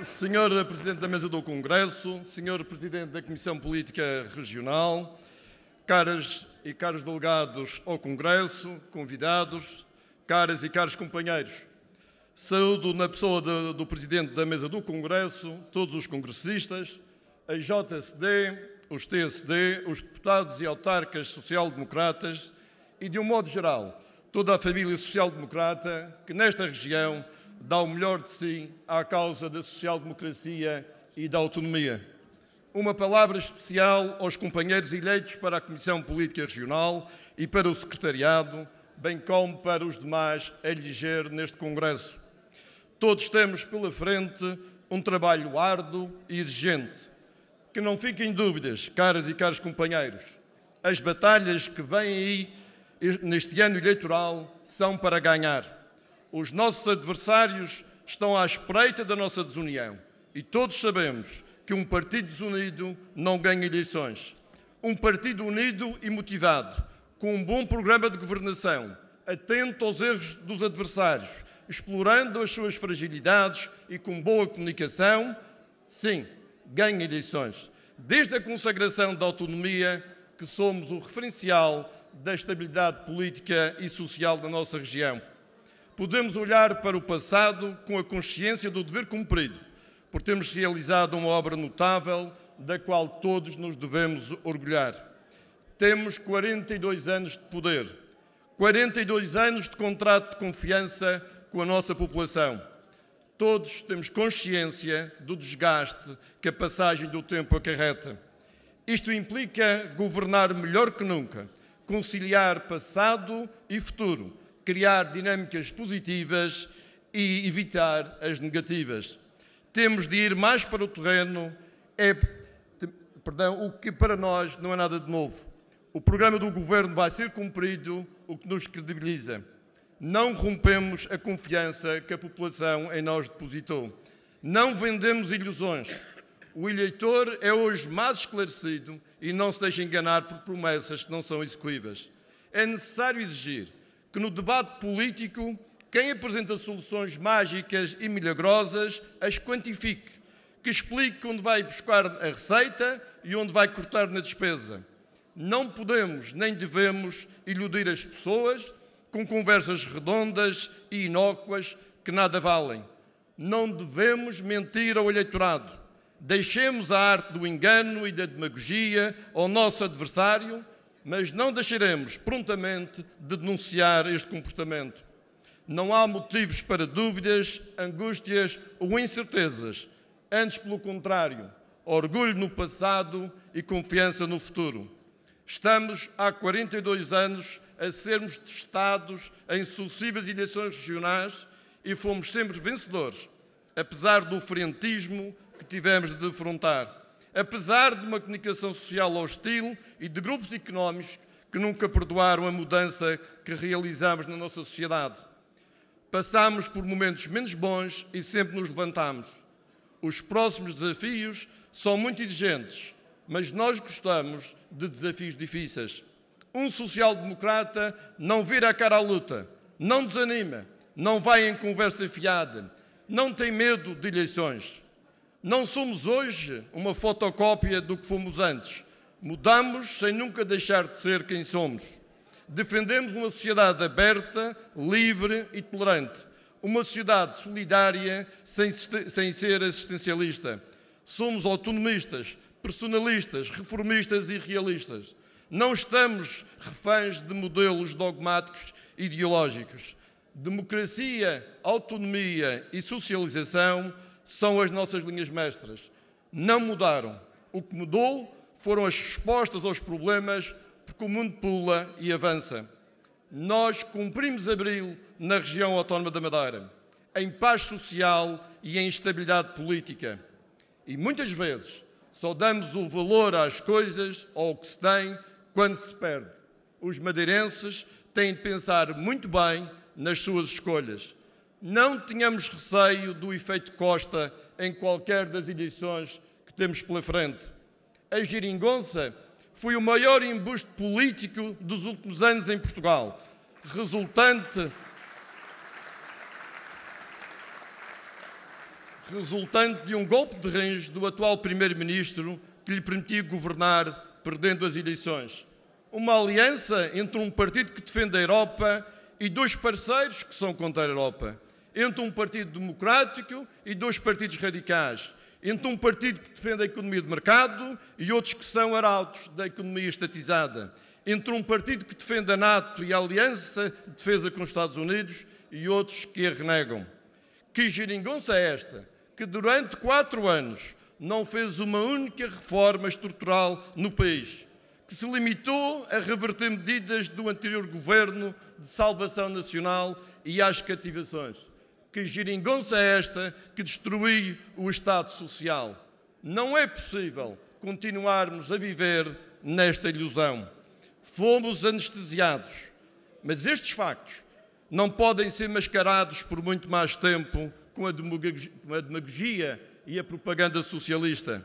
Senhor Presidente da Mesa do Congresso, Senhor Presidente da Comissão Política Regional, caras e caros delegados ao Congresso, convidados, caras e caros companheiros, saúdo na pessoa do Presidente da Mesa do Congresso, todos os congressistas, a JSD, os TSD, os deputados e autarcas social-democratas e, de um modo geral, toda a família social-democrata que nesta região dá o melhor de si à causa da social-democracia e da autonomia. Uma palavra especial aos companheiros eleitos para a Comissão Política Regional e para o Secretariado, bem como para os demais a eleger neste Congresso. Todos temos pela frente um trabalho árduo e exigente. Que não fiquem dúvidas, caras e caros companheiros, as batalhas que vêm aí neste ano eleitoral são para ganhar. Os nossos adversários estão à espreita da nossa desunião e todos sabemos que um partido desunido não ganha eleições. Um partido unido e motivado, com um bom programa de governação, atento aos erros dos adversários, explorando as suas fragilidades e com boa comunicação, sim, ganha eleições. Desde a consagração da autonomia, que somos o referencial da estabilidade política e social da nossa região. Podemos olhar para o passado com a consciência do dever cumprido, por termos realizado uma obra notável, da qual todos nos devemos orgulhar. Temos 42 anos de poder, 42 anos de contrato de confiança com a nossa população. Todos temos consciência do desgaste que a passagem do tempo acarreta. Isto implica governar melhor que nunca, conciliar passado e futuro, criar dinâmicas positivas e evitar as negativas. Temos de ir mais para o terreno, o que para nós não é nada de novo. O programa do Governo vai ser cumprido, o que nos credibiliza. Não rompemos a confiança que a população em nós depositou. Não vendemos ilusões. O eleitor é hoje mais esclarecido e não se deixa enganar por promessas que não são execuíveis. É necessário exigir que no debate político quem apresenta soluções mágicas e milagrosas as quantifique, que explique onde vai buscar a receita e onde vai cortar na despesa. Não podemos nem devemos iludir as pessoas com conversas redondas e inócuas que nada valem. Não devemos mentir ao eleitorado. Deixemos a arte do engano e da demagogia ao nosso adversário, mas não deixaremos prontamente de denunciar este comportamento. Não há motivos para dúvidas, angústias ou incertezas. Antes, pelo contrário, orgulho no passado e confiança no futuro. Estamos há 42 anos a sermos testados em sucessivas eleições regionais e fomos sempre vencedores, apesar do frentismo que tivemos de defrontar. Apesar de uma comunicação social hostil e de grupos económicos que nunca perdoaram a mudança que realizamos na nossa sociedade. Passámos por momentos menos bons e sempre nos levantamos. Os próximos desafios são muito exigentes, mas nós gostamos de desafios difíceis. Um social-democrata não vira a cara à luta, não desanima, não vai em conversa fiada, não tem medo de eleições. Não somos hoje uma fotocópia do que fomos antes. Mudamos sem nunca deixar de ser quem somos. Defendemos uma sociedade aberta, livre e tolerante. Uma sociedade solidária sem ser assistencialista. Somos autonomistas, personalistas, reformistas e realistas. Não estamos reféns de modelos dogmáticos ideológicos. Democracia, autonomia e socialização são as nossas linhas mestras. Não mudaram. O que mudou foram as respostas aos problemas, porque o mundo pula e avança. Nós cumprimos abril na região autónoma da Madeira, em paz social e em estabilidade política. E muitas vezes só damos o valor às coisas ou ao que se tem quando se perde. Os madeirenses têm de pensar muito bem nas suas escolhas. Não tenhamos receio do efeito Costa em qualquer das eleições que temos pela frente. A geringonça foi o maior embuste político dos últimos anos em Portugal, resultante resultante de um golpe de range do atual primeiro-ministro que lhe permitia governar perdendo as eleições. Uma aliança entre um partido que defende a Europa e dois parceiros que são contra a Europa. Entre um partido democrático e dois partidos radicais. Entre um partido que defende a economia de mercado e outros que são arautos da economia estatizada. Entre um partido que defende a NATO e a Aliança de Defesa com os Estados Unidos e outros que a renegam. Que geringonça é esta, que durante 4 anos não fez uma única reforma estrutural no país, que se limitou a reverter medidas do anterior governo de salvação nacional e às cativações? Que geringonça é esta que destruiu o Estado Social? Não é possível continuarmos a viver nesta ilusão. Fomos anestesiados, mas estes factos não podem ser mascarados por muito mais tempo com a demagogia e a propaganda socialista.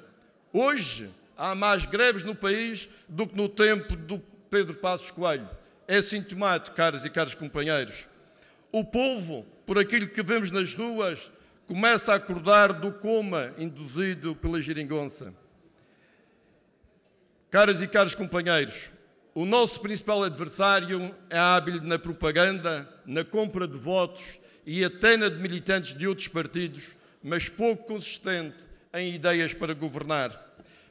Hoje há mais greves no país do que no tempo do Pedro Passos Coelho. É sintomático, caros e caros companheiros. O povo, por aquilo que vemos nas ruas, começa a acordar do coma induzido pela geringonça. Caras e caros companheiros, o nosso principal adversário é hábil na propaganda, na compra de votos e até na de militantes de outros partidos, mas pouco consistente em ideias para governar.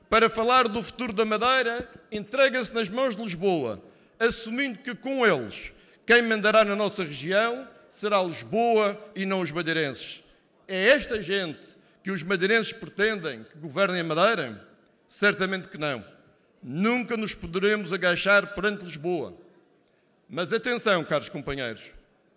Para falar do futuro da Madeira, entrega-se nas mãos de Lisboa, assumindo que com eles quem mandará na nossa região será Lisboa e não os madeirenses. É esta gente que os madeirenses pretendem que governem a Madeira? Certamente que não. Nunca nos poderemos agachar perante Lisboa. Mas atenção, caros companheiros,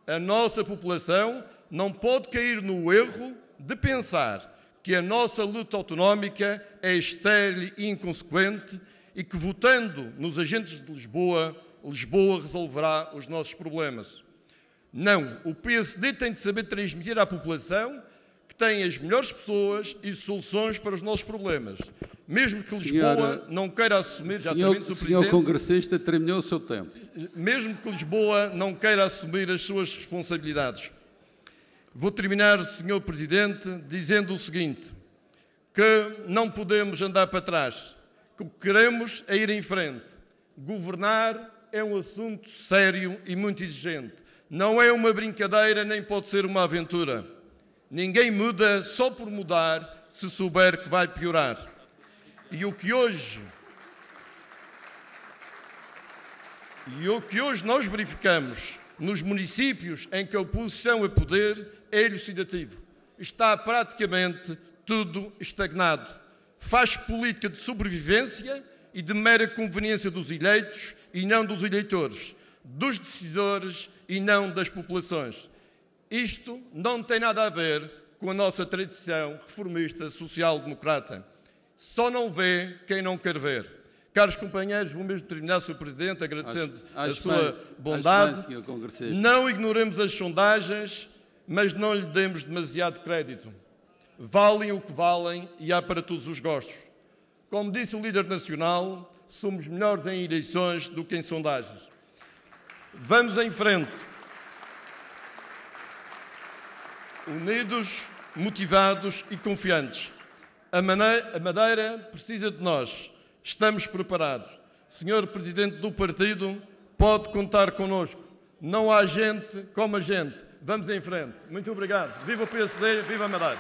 a nossa população não pode cair no erro de pensar que a nossa luta autonómica é estéril e inconsequente e que, votando nos agentes de Lisboa, Lisboa resolverá os nossos problemas. Não, o PSD tem de saber transmitir à população que tem as melhores pessoas e soluções para os nossos problemas. Mesmo que Lisboa não queira assumir... Senhor congressista, terminou o seu tempo. Mesmo que Lisboa não queira assumir as suas responsabilidades. Vou terminar, Senhor Presidente, dizendo o seguinte, que não podemos andar para trás, que o que queremos é ir em frente. Governar é um assunto sério e muito exigente. Não é uma brincadeira, nem pode ser uma aventura. Ninguém muda só por mudar, se souber que vai piorar. E o que hoje nós verificamos nos municípios em que a oposição a poder é elucidativo. Está praticamente tudo estagnado. Faz política de sobrevivência e de mera conveniência dos eleitos e não dos eleitores, dos decisores e não das populações. Isto não tem nada a ver com a nossa tradição reformista social-democrata. Só não vê quem não quer ver. Caros companheiros, vou mesmo terminar, Sr. Presidente, agradecendo a sua bondade. Não ignoremos as sondagens, mas não lhe demos demasiado crédito. Valem o que valem e há para todos os gostos. Como disse o líder nacional, somos melhores em eleições do que em sondagens. Vamos em frente. Unidos, motivados e confiantes. A Madeira precisa de nós. Estamos preparados. Senhor Presidente do partido, pode contar connosco. Não há gente como a gente. Vamos em frente. Muito obrigado. Viva o PSD, viva a Madeira.